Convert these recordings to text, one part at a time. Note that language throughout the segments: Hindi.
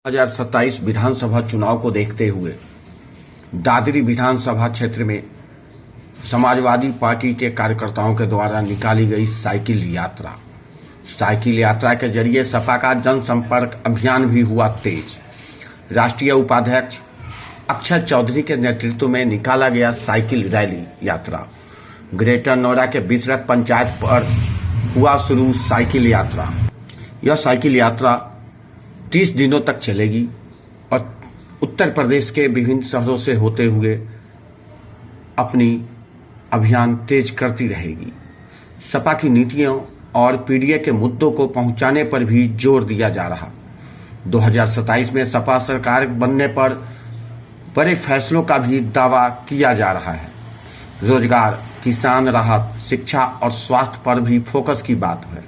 2027 विधानसभा चुनाव को देखते हुए दादरी विधानसभा क्षेत्र में समाजवादी पार्टी के कार्यकर्ताओं के द्वारा निकाली गई साइकिल यात्रा के जरिए सपा का जनसंपर्क अभियान भी हुआ तेज। राष्ट्रीय उपाध्यक्ष अक्षय चौधरी के नेतृत्व में निकाला गया साइकिल रैली यात्रा ग्रेटर नोएडा के बिसरख पंचायत पर हुआ शुरू। साइकिल यात्रा यह साइकिल यात्रा 30 दिनों तक चलेगी और उत्तर प्रदेश के विभिन्न शहरों से होते हुए अपनी अभियान तेज करती रहेगी। सपा की नीतियों और पीडीए के मुद्दों को पहुंचाने पर भी जोर दिया जा रहा। 2027 में सपा सरकार बनने पर बड़े फैसलों का भी दावा किया जा रहा है। रोजगार, किसान राहत, शिक्षा और स्वास्थ्य पर भी फोकस की बात है।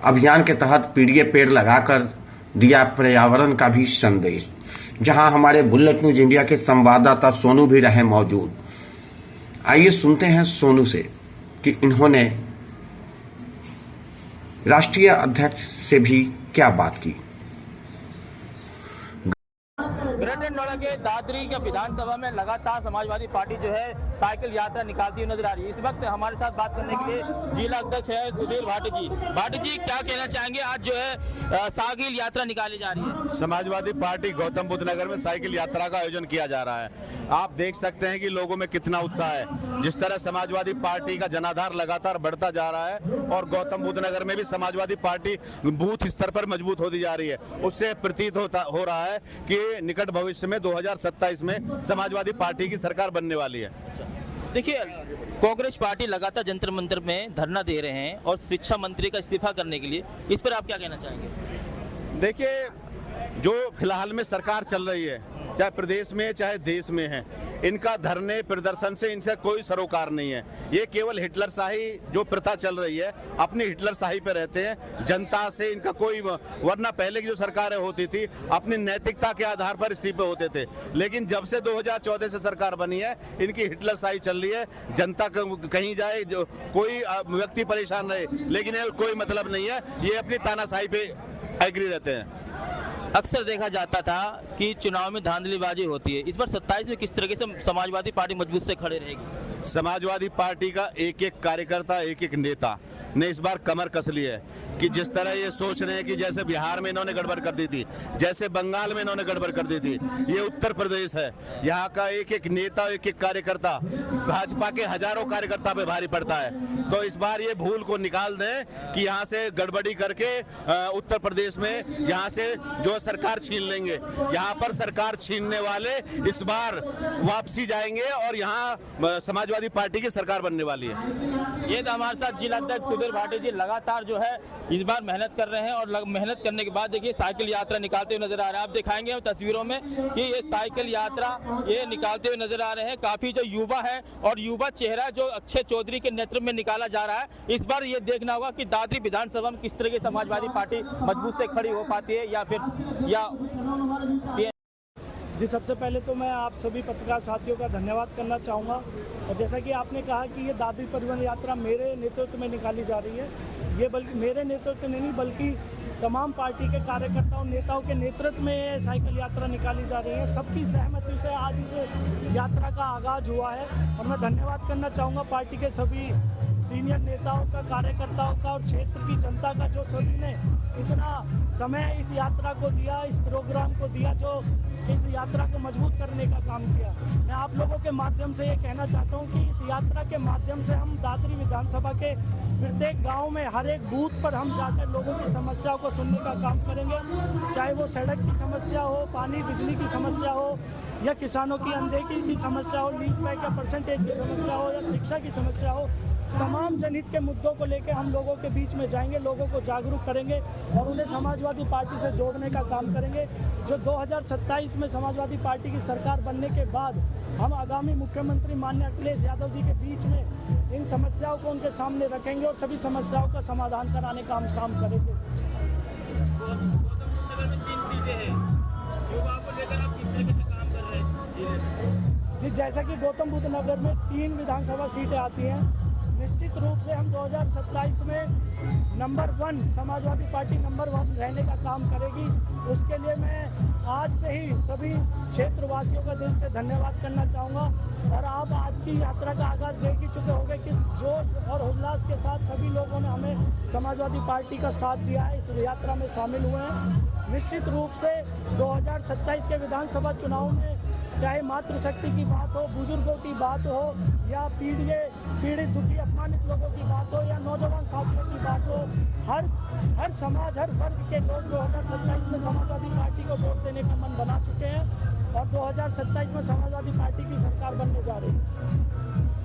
अभियान के तहत पीडीए पेड़ लगाकर दिया पर्यावरण का भी संदेश। जहां हमारे बुलेट न्यूज इंडिया के संवाददाता सोनू भी रहे मौजूद। आइए सुनते हैं सोनू से कि इन्होंने राष्ट्रीय अध्यक्ष से भी क्या बात की। ग्रेटर नोएडा के दादरी के विधानसभा में लगातार समाजवादी पार्टी जो है साइकिल यात्रा निकालती हुई नजर आ रही है। इस वक्त हमारे साथ बात करने के लिए जिला अध्यक्ष है सुधीर भाटी जी। भाटी जी, क्या कहना चाहेंगे? आज जो है साइकिल यात्रा निकाली जा रही है। समाजवादी पार्टी गौतम बुद्ध नगर में साइकिल यात्रा का आयोजन किया जा रहा है। आप देख सकते हैं कि लोगों में कितना उत्साह है। जिस तरह समाजवादी पार्टी का जनाधार लगातार बढ़ता जा रहा है और गौतम बुद्ध नगर में भी समाजवादी पार्टी बूथ स्तर पर मजबूत होती जा रही है, उससे प्रतीत हो रहा है कि निकट भविष्य में 2027 में समाजवादी पार्टी की सरकार बनने वाली है। देखिए, कांग्रेस पार्टी लगातार जंतर मंतर में धरना दे रहे हैं और शिक्षा मंत्री का इस्तीफा करने के लिए, इस पर आप क्या कहना चाहेंगे? देखिए, जो फिलहाल में सरकार चल रही है, चाहे प्रदेश में चाहे देश में है, इनका धरने प्रदर्शन से इनसे कोई सरोकार नहीं है। ये केवल हिटलर शाही जो प्रथा चल रही है, अपनी हिटलर शाही पे रहते हैं। जनता से इनका कोई, वरना पहले की जो सरकारें होती थी अपनी नैतिकता के आधार पर इस्तीफे होते थे, लेकिन जब से 2014 से सरकार बनी है, इनकी हिटलर शाही चल रही है। जनता कहीं जाए, जो कोई व्यक्ति परेशान रहे, लेकिन कोई मतलब नहीं है। ये अपनी तानाशाही पे एग्री रहते हैं। अक्सर देखा जाता था कि चुनाव में धांधलीबाजी होती है। इस बार 27 में किस तरीके से समाजवादी पार्टी मजबूत से खड़े रहेगी? समाजवादी पार्टी का एक एक कार्यकर्ता, एक एक नेता ने इस बार कमर कस ली है कि जिस तरह ये सोच रहे हैं कि जैसे बिहार में इन्होंने गड़बड़ कर दी थी, जैसे बंगाल में इन्होंने गड़बड़ कर दी थी, ये उत्तर प्रदेश है। यहाँ का एक एक नेता, एक एक कार्यकर्ता भाजपा के हजारों कार्यकर्ता पे भारी पड़ता है। तो इस बार ये भूल को निकाल दें कि यहाँ से गड़बड़ी करके उत्तर प्रदेश में यहाँ से जो सरकार छीन लेंगे। यहाँ पर सरकार छीनने वाले इस बार वापसी जाएंगे और यहाँ समाजवादी पार्टी की सरकार बनने वाली है। ये तो हमारे साथ जिला अध्यक्ष सुधीर भाटी जी लगातार जो है इस बार मेहनत कर रहे हैं और मेहनत करने के बाद देखिए साइकिल यात्रा निकालते हुए नजर आ रहे हैं। आप दिखाएंगे हम तस्वीरों में कि ये साइकिल यात्रा ये निकालते हुए नजर आ रहे हैं। काफी जो युवा है और युवा चेहरा जो अक्षय चौधरी के नेतृत्व में निकाला जा रहा है। इस बार ये देखना होगा कि दादरी विधानसभा में किस तरह की समाजवादी पार्टी मजबूत से खड़ी हो पाती है या फिर जी। सबसे पहले तो मैं आप सभी पत्रकार साथियों का धन्यवाद करना चाहूँगा। और जैसा कि आपने कहा कि ये दादरी परिवहन यात्रा मेरे नेतृत्व में निकाली जा रही है, ये बल्कि मेरे नेतृत्व में नहीं बल्कि तमाम पार्टी के कार्यकर्ताओं नेताओं के नेतृत्व में साइकिल यात्रा निकाली जा रही है। सबकी सहमति से आज इस यात्रा का आगाज हुआ है और मैं धन्यवाद करना चाहूँगा पार्टी के सभी सीनियर नेताओं का, कार्यकर्ताओं का और क्षेत्र की जनता का, जो सभी ने इतना समय इस यात्रा को दिया, इस प्रोग्राम को दिया, जो इस यात्रा को मजबूत करने का काम किया। मैं आप लोगों के माध्यम से ये कहना चाहता हूँ कि इस यात्रा के माध्यम से हम दादरी विधानसभा के प्रत्येक गांव में हर एक बूथ पर हम जाकर लोगों की समस्याओं को सुनने का काम करेंगे। चाहे वो सड़क की समस्या हो, पानी बिजली की समस्या हो या किसानों की अनदेखी की समस्या हो, लीज बैक या परसेंटेज की समस्या हो या शिक्षा की समस्या हो, तमाम जनहित के मुद्दों को लेकर हम लोगों के बीच में जाएंगे, लोगों को जागरूक करेंगे और उन्हें समाजवादी पार्टी से जोड़ने का काम करेंगे। जो 2027 में समाजवादी पार्टी की सरकार बनने के बाद हम आगामी मुख्यमंत्री माननीय अखिलेश यादव जी के बीच में इन समस्याओं को उनके सामने रखेंगे और सभी समस्याओं का समाधान कराने का हम काम करेंगे। जी, जैसा कि गौतम बुद्ध नगर में 3 विधानसभा सीटें आती हैं, निश्चित रूप से हम 2027 में नंबर 1 समाजवादी पार्टी नंबर 1 रहने का काम करेगी। उसके लिए मैं आज से ही सभी क्षेत्रवासियों का दिल से धन्यवाद करना चाहूँगा। और आप आज की यात्रा का आगाज़ देख ही चुके होंगे किस जोश और उल्लास के साथ सभी लोगों ने हमें समाजवादी पार्टी का साथ दिया है, इस यात्रा में शामिल हुए हैं। निश्चित रूप से 2027 के विधानसभा चुनाव में चाहे मातृशक्ति की बात हो, बुजुर्गों की बात हो, या पीड़ित दुखी अपमानित लोगों की बात हो, या नौजवान साथियों की बात हो, हर समाज हर वर्ग के लोग 2027 में समाजवादी पार्टी को वोट देने का मन बना चुके हैं और 2027 में समाजवादी पार्टी की सरकार बनने जा रही है।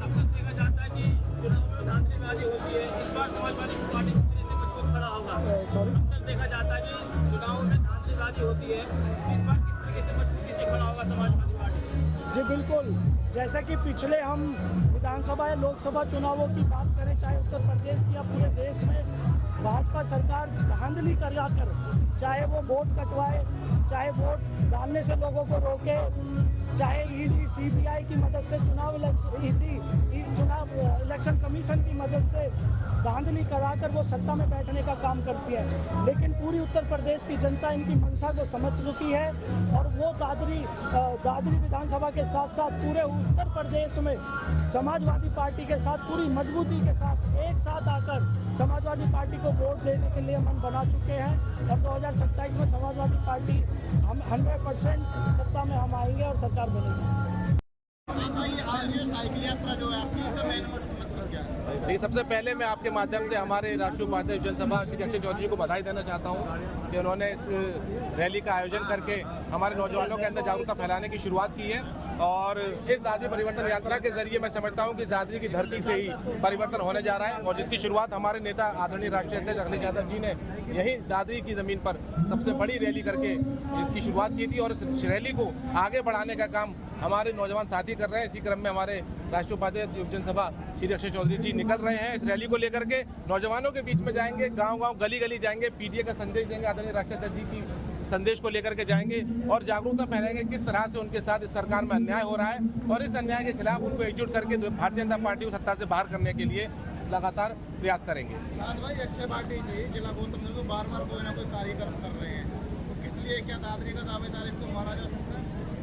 अक्सर देखा जाता है कि चुनाव में धांधलीबाजी होती है, इस बार समाजवादी पार्टी किस तरह से मजबूत खड़ा होगा? अक्सर देखा जाता है कि चुनाव में धांधलीबाजी होती है, इस बार किस तरीके से मजबूती से खड़ा होगा समाजवादी पार्टी? जी बिल्कुल, जैसा कि पिछले हम विधानसभा या लोकसभा चुनावों की बात करें, चाहे उत्तर प्रदेश की या पूरे देश में भाजपा सरकार धांधली कर चाहे वो वोट कटवाए, चाहे वोट डालने से लोगों को रोके, चाहे ईडी सीबीआई की मदद से चुनाव इलेक्शन कमीशन की मदद से धांधली कराकर वो सत्ता में बैठने का काम करती है। लेकिन पूरी उत्तर प्रदेश की जनता इनकी मंशा को समझ चुकी है और वो दादरी विधानसभा के साथ साथ पूरे उत्तर प्रदेश में समाजवादी पार्टी के साथ पूरी मजबूती के साथ एक साथ आकर समाजवादी पार्टी को वोट देने के लिए मन बना चुके हैं। और 2027 में समाजवादी पार्टी हम 100% सत्ता में हम आएंगे और सरकार बनेगी। आज ये साइकिल यात्रा जो है आपकी, इसका मेन मकसद क्या है? सबसे पहले मैं आपके माध्यम से हमारे राष्ट्रीय उपाध्यक्ष जनसभा श्री अक्षय चौधरी को बधाई देना चाहता हूं कि उन्होंने इस रैली का आयोजन करके हमारे नौजवानों के अंदर जागरूकता फैलाने की शुरुआत की है। और इस दादरी परिवर्तन यात्रा के जरिए मैं समझता हूं कि दादरी की धरती से ही परिवर्तन होने जा रहा है और जिसकी शुरुआत हमारे नेता आदरणीय राष्ट्रीय अध्यक्ष अखिलेश यादव जी ने यही दादरी की जमीन पर सबसे बड़ी रैली करके इसकी शुरुआत की थी और इस रैली को आगे बढ़ाने का काम हमारे नौजवान साथी कर रहे हैं। इसी क्रम में हमारे राष्ट्रीय उपाध्यक्ष युव जनसभा श्री अक्षय चौधरी जी निकल रहे हैं। इस रैली को लेकर के नौजवानों के बीच में जाएंगे, गांव-गांव गली-गली जाएंगे, पीडीए का संदेश देंगे, आदरणीय राष्ट्रीय अध्यक्ष जी की संदेश को लेकर के जाएंगे और जागरूकता फैलाएंगे किस तरह से उनके साथ इस सरकार में अन्याय हो रहा है और इस अन्याय के खिलाफ उनको एकजुट करके भारतीय जनता पार्टी को सत्ता से बाहर करने के लिए लगातार प्रयास करेंगे। भाई अक्षय पार्टी जी जिला गौतम नगर बार कोई ना कोई कार्यक्रम कर रहे हैं, तो किस लिए क्या दादरी का दावेदार इनको माना जा सकता है?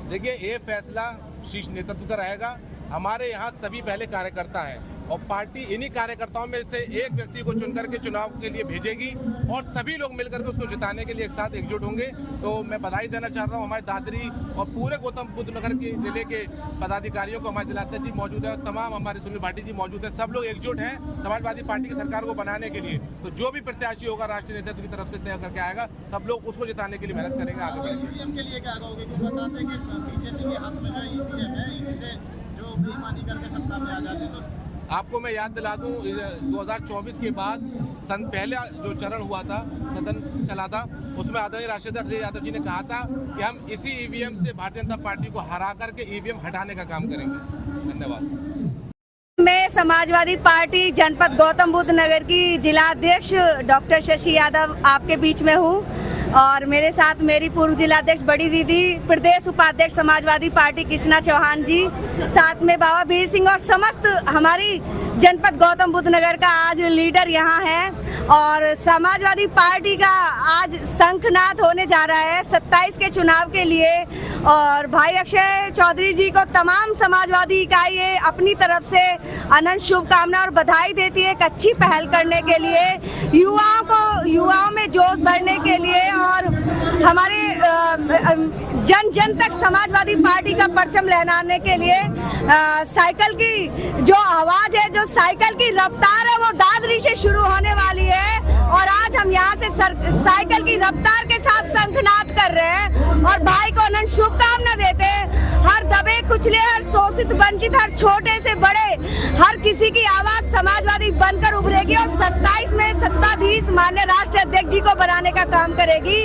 देखिए, ये फैसला शीर्ष नेतृत्व का रहेगा। हमारे यहाँ सभी पहले कार्यकर्ता हैं और पार्टी इन्हीं कार्यकर्ताओं में से एक व्यक्ति को चुन करके चुनाव के लिए भेजेगी और सभी लोग मिलकर के उसको जिताने के लिए एक साथ एकजुट होंगे। तो मैं बधाई देना चाह रहा हूँ हमारे दादरी और पूरे गौतम बुद्ध नगर के जिले के पदाधिकारियों को। हमारे जिलाध्यक्ष जी मौजूद है, तमाम हमारे सुनील भाटी जी मौजूद है, सब लोग एकजुट हैं समाजवादी पार्टी की सरकार को बनाने के लिए। तो जो भी प्रत्याशी होगा राष्ट्रीय नेतृत्व की तरफ से तय करके आएगा, सब लोग उसको जिताने के लिए मेहनत करेंगे, आगे बढ़ेंगे। ईवीएम के लिए क्या कहोगे? क्योंकि बताते हैं कि बीजेपी के हाथ में जो ईवीएम है, इसी से जो बेईमानी करके सत्ता में आ जाते हैं। आपको मैं याद दिला दूं, 2024 के बाद पहला जो चरण हुआ था, सदन चला था, उसमें आदरणीय राष्ट्रीय अध्यक्ष अखिलेश यादव जी ने कहा था कि हम इसी ईवीएम से भारतीय जनता पार्टी को हरा करके ईवीएम हटाने का काम करेंगे। धन्यवाद। मैं समाजवादी पार्टी जनपद गौतम बुद्ध नगर की जिलाध्यक्ष डॉक्टर शशि यादव आपके बीच में हूँ और मेरे साथ मेरी पूर्व जिलाध्यक्ष बड़ी दीदी, प्रदेश उपाध्यक्ष समाजवादी पार्टी कृष्णा चौहान जी, साथ में बाबा वीर सिंह और समस्त हमारी जनपद गौतम बुद्ध नगर का आज लीडर यहाँ है। और समाजवादी पार्टी का आज शंखनाद होने जा रहा है 27 के चुनाव के लिए और भाई अक्षय चौधरी जी को तमाम समाजवादी इकाई अपनी तरफ से अनंत शुभकामना और बधाई देती है एक अच्छी पहल करने के लिए, युवाओं में जोश भरने के लिए और हमारे जन जन तक समाजवादी पार्टी का परचम लहराने के लिए। साइकिल की जो आवाज है, जो साइकिल की रफ्तार है, वो दादरी से शुरू होने वाली है और आज हम यहाँ से साइकिल की रफ्तार के साथ शंखनाद कर रहे हैं और भाई को अनंत शुभकामना देते हैं। हर दबे कुचले, हर शोषित वंचित, हर छोटे से बड़े, हर किसी की आवाज समाजवादी बनकर उभरेगी और 27 में सत्ताधीश माननीय राष्ट्रीय अध्यक्ष जी को बनाने का काम करेगी।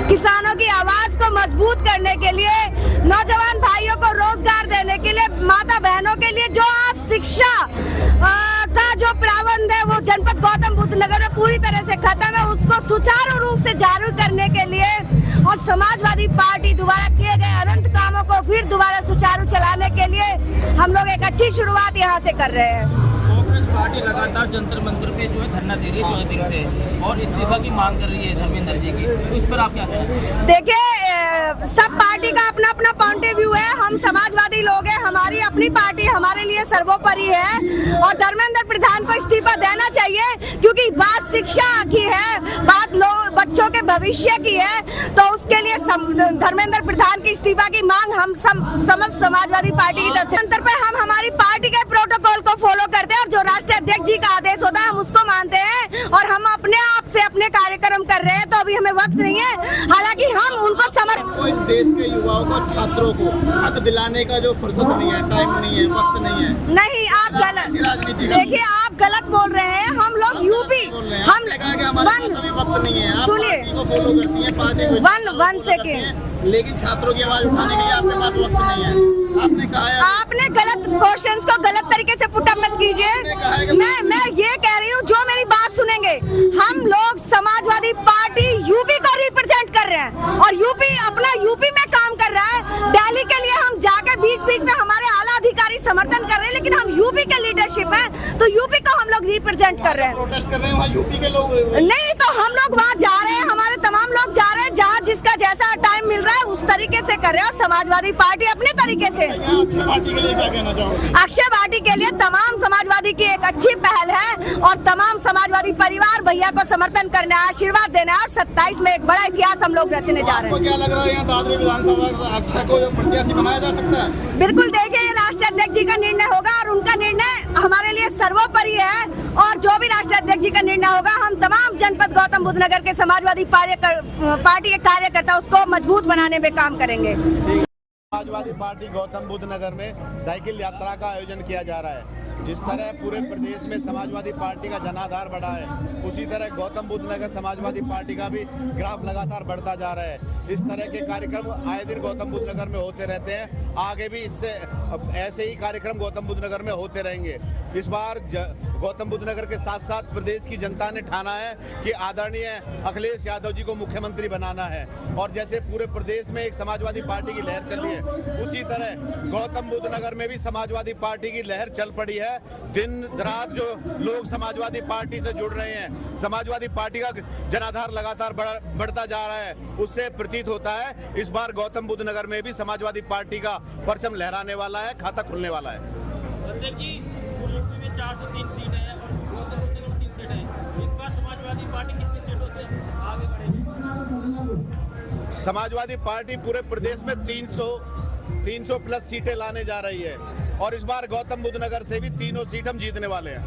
किसानों की आवाज को मजबूत करने के लिए, नौजवान भाइयों को रोजगार देने के लिए, माता बहनों के लिए जो आज शिक्षा का जो प्रावधान है वो जनपद गौतम बुद्ध नगर में पूरी तरह से खत्म है, उसको सुचारू रूप से जारी करने के लिए और समाजवादी पार्टी द्वारा किए गए अनंत कामों को को फिर दोबारा सुचारू चलाने के लिए हम लोग एक अच्छी शुरुआत यहाँ से कर रहे हैं। कांग्रेस पार्टी लगातार जंतर मंतर पे जो है धरना दे रही है 14 दिन से और इस्तीफा की मांग कर रही है धर्मेंद्र जी की, तो इस पर आप क्या कहें? देखिए सब पार्टी का अपना अपना पॉइंट ऑफ व्यू है। हम समाजवादी लोग हैं, हमारी अपनी पार्टी हमारे लिए सर्वोपरि है और धर्मेंद्र प्रधान को इस्तीफा देना चाहिए, क्योंकि बात शिक्षा की है, बात लोग बच्चों के भविष्य की है। तो उसके लिए धर्मेंद्र प्रधान की इस्तीफा की मांग हम समस्त समाजवादी पार्टी की तरफ से अंतर पे हम हमारी पार्टी के प्रोटोकॉल को फॉलो करते हैं और जो राष्ट्रीय अध्यक्ष जी का आदेश होता है हम उसको मानते हैं और हम अपने आप से अपने कार्यक्रम कर रहे हैं। तो अभी हमें वक्त नहीं है, हालांकि हम उनको तो इस देश के युवाओं को, छात्रों को हक दिलाने का जो फुर्सत नहीं है, टाइम नहीं है, वक्त नहीं है। नहीं, आप गलत देखिए, आप गलत बोल रहे हैं। हम लोग यूपी हम वक्त नहीं है, सुनिए, को फॉलो करती है पार्टी को, 1 सेकेंड, लेकिन छात्रों की आवाज उठाने के लिए आपके पास वक्त नहीं है। आपने कहा है, आपने गलत क्वेश्चंस को गलत तरीके से पुट अप मत कीजिए। मैं ये कह रही हूँ, जो मेरी बात सुनेंगे, हम लोग समाजवादी पार्टी यूपी को रिप्रेजेंट कर रहे हैं और यूपी अपना यूपी में काम कर रहा है। दिल्ली के लिए हम जाके बीच बीच में हमारे आला अधिकारी समर्थन कर रहे हैं, लेकिन हम यूपी के लीडरशिप है तो यूपी को हम लोग रिप्रेजेंट कर रहे हैं। प्रोटेस्ट कर रहे हैं वहाँ यूपी के लोग, नहीं तो हम लोग वहाँ जा रहे हैं, हमारे तमाम लोग जा रहे हैं, जहाँ जिसका जैसा टाइम मिल रहा है उस तरीके से कर रहे हैं और समाजवादी पार्टी अपने तरीके से। अक्षय पार्टी के लिए क्या कहना चाहोगे? अक्षय पार्टी के लिए तमाम समाजवादी की एक अच्छी पहल है और तमाम समाजवादी परिवार भैया को समर्थन करना है, आशीर्वाद देना है और 27 में एक बड़ा इतिहास हम लोग रचने जा रहे हैं। आपको क्या लग रहा है यहाँ दादरी विधानसभा अक्षय को जो प्रत्याशी बनाया जा सकता है? बिल्कुल, देखिए ये राष्ट्रीय अध्यक्ष जी का निर्णय होगा और उनका निर्णय हमारे लिए सर्वोपरि है और जो भी राष्ट्रीय अध्यक्ष जी का निर्णय होगा, हम तमाम जनपद गौतम बुद्ध नगर के समाजवादी पार्टी के कार्यकर्ता उसको मजबूत बनाने में काम करेंगे। समाजवादी पार्टी गौतम बुद्ध नगर में साइकिल यात्रा का आयोजन किया जा रहा है। जिस तरह पूरे प्रदेश में समाजवादी पार्टी का जनाधार बढ़ा है, उसी तरह गौतम बुद्ध नगर समाजवादी पार्टी का भी ग्राफ लगातार बढ़ता जा रहा है। इस तरह के कार्यक्रम आए दिन गौतम बुद्ध नगर में होते रहते हैं, आगे भी इससे ऐसे ही कार्यक्रम गौतम बुद्ध नगर में होते रहेंगे। इस बार गौतम बुद्ध नगर के साथ साथ प्रदेश की जनता ने ठाना है कि आदरणीय अखिलेश यादव जी को मुख्यमंत्री बनाना है और जैसे पूरे प्रदेश में एक समाजवादी पार्टी की लहर चली है, उसी तरह गौतम बुद्ध नगर में भी समाजवादी पार्टी की लहर चल पड़ी है। दिन रात जो लोग समाजवादी पार्टी से जुड़ रहे हैं, समाजवादी पार्टी का जनाधार लगातार बढ़ता जा रहा है, उससे प्रतीत होता है इस बार गौतम बुद्ध नगर में भी समाजवादी पार्टी का परचम लहराने वाला है, खाता खुलने वाला है। यूपी में 403 सीट है और गौतम बुद्ध नगर में 3 सीट है। इस बार समाजवादी पार्टी कितनी सीटों से आगे बढ़ेगी? समाजवादी पार्टी पूरे प्रदेश में 300 प्लस सीटें लाने जा रही है और इस बार गौतम बुद्ध नगर से भी तीनों सीट हम जीतने वाले हैं।